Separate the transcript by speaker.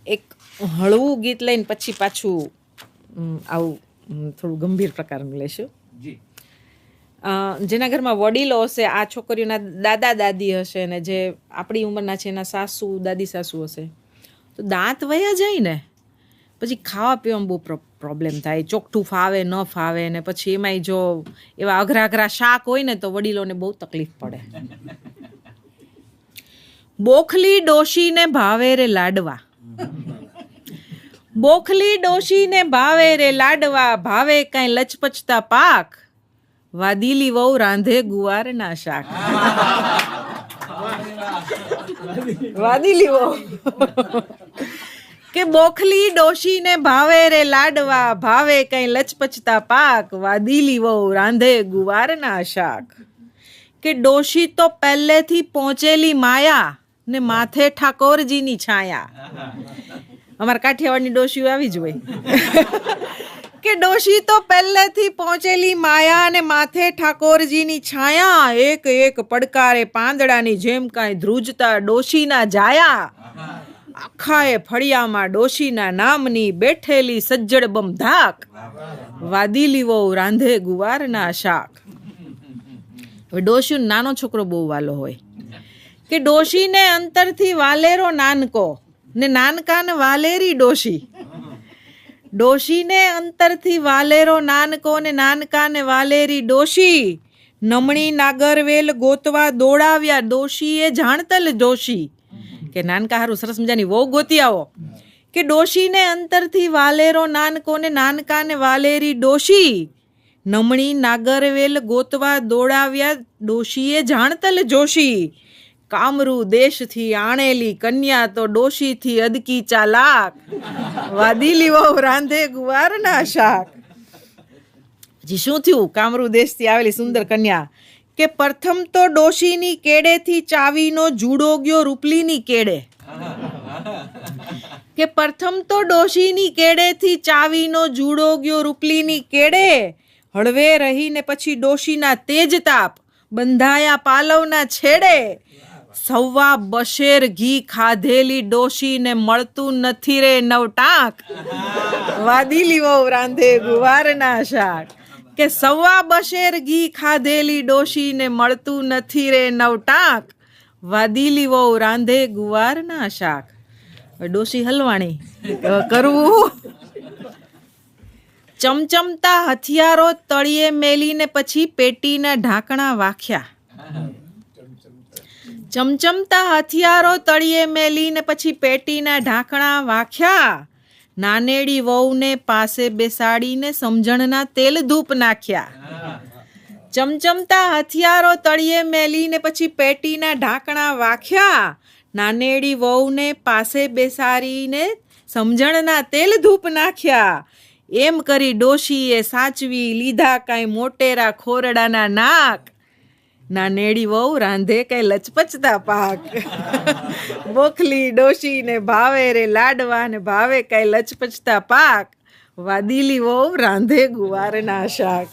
Speaker 1: એક હળવું ગીત લઈને પછી પાછું આવું થોડું ગંભીર પ્રકારનું લેશું. જેના ઘરમાં વડીલો હશે, આ છોકરીઓના દાદા દાદી હશે ને જે આપણી ઉંમરના છે એના સાસુ દાદી સાસુ હશે, તો દાંત વયા જાય ને પછી ખાવા પીવામાં બહુ પ્રોબ્લેમ થાય. ચોખ્ઠું ફાવે ન ફાવે ને પછી એમાંય જો એવા અઘરા અઘરા શાક હોય ને તો વડીલોને બહુ તકલીફ પડે. બોખલી ડોશીને ભાવે રે લાડવા, બોખલી ડોશીને ભાવે રે લાડવા, ભાવે કાંઈ લચપચતા પાક, વાદીલી વહુ રાંધે ગુવારના શાક. વાદીલી વહુ કે બોખલી ડોશીને ભાવે રે લાડવા, ભાવે કઈ લચપચતા પાક, વાદીલી વહુ રાંધે ગુવારના શાક. કે ડોશી તો પહેલેથી પહોંચેલી માયા ને માથે ઠાકોરજીની છાયા. અમારા કાઠિયાવાડની ડોશીઓ આવી જ હોય. કે ડોશી તો પહેલેથી પહોંચેલી માયા અને માથે ઠાકોરજીની છાયા, એક એક પડકારે પાંદડાની જેમ કાંઈ ધ્રુજતા ડોશીના જાયા. આખા એ ફળિયામાં ડોશીના નામની બેઠેલી સજ્જડ બમધાક, વાદીલી વહુ રાંધે ગુવારના શાક. હવે ડોશીનો નાનો છોકરો બહુ વાલો હોય કે ડોશીને અંતરથી વાલેરો નાનકો ને નાનકાને વાલેરી ડોશી. ડોશીને અંતરથી વાલેરો નાનકો ને નાનકાને વાલેરી ડોશી, નમણી નાગરવેલ ગોતવા દોડાવ્યા ડોશીએ જાણતલ ડોશી. કે નાનકા હારું સરસ મજાની વહુ ગોતી આવો. કે ડોશીને અંતરથી વાલેરો નાનકો ને નાનકાને વાલેરી ડોશી, નમણી નાગરવેલ ગોતવા દોડાવ્યા ડોશીએ જાણતલ જોશી. કામરૂ દેશથી આણેલી કન્યા તો ડોશીથી અદકી ચાલાક, વાદીલી વહુ રાંધે ગુવારના શાક. પછી શું થયું? કામરૂ દેશથી આવેલી સુંદર કન્યા કે પ્રથમ તો ડોશીની કેડેથી ચાવીનો જુડો ગયો રૂપલીની કેડે. કે પ્રથમ તો ડોશીની કેડેથી ચાવીનો જુડો ગયો રૂપલીની કેડે, હળવે રહીને પછી ડોશીના તેજ તાપ બંધાયા પાલવના છેડે. સવા બશેર ઘી ખાધેલી ડોશીને મળતું નથી રે નવટાંક, વાદીલી વહુ રાંધે ગુવારના શાક. કે સવા બશેર ઘી ખાધેલી ડોશીને મળતું નથી રે નવટાંક, વાદીલી વહુ રાંધે ગુવારના શાક. ડોશી હલવાણી કરવું. ચમચમતા હથિયારો તળિયે મેલીને પછી પેટીના ઢાંકણા વાખ્યા. ચમચમતા હથિયારો તળિયે મેલીને પછી પેટીના ઢાંકણા વાખ્યા. નાનેડી વહુને પાસે બેસાડીને સમજણના તેલ ધૂપ નાખ્યા. ચમચમતા હથિયારો તળિયે મેલીને પછી પેટીના ઢાંકણા વાખ્યા. નાનેડી વહુને પાસે બેસાડીને સમજણના તેલ ધૂપ નાખ્યા. એમ કરી ડોશીએ સાચવી લીધા કાંઈ મોટેરા ખોરડાના નાક, નાનેડી વહુ રાંધે કઈ લચપચતા પાક. બોખલી ડોશીને ભાવે રે લાડવા ને ભાવે કઈ લચપચતા પાક, વાદીલી વહુ રાંધે ગુવારના શાક.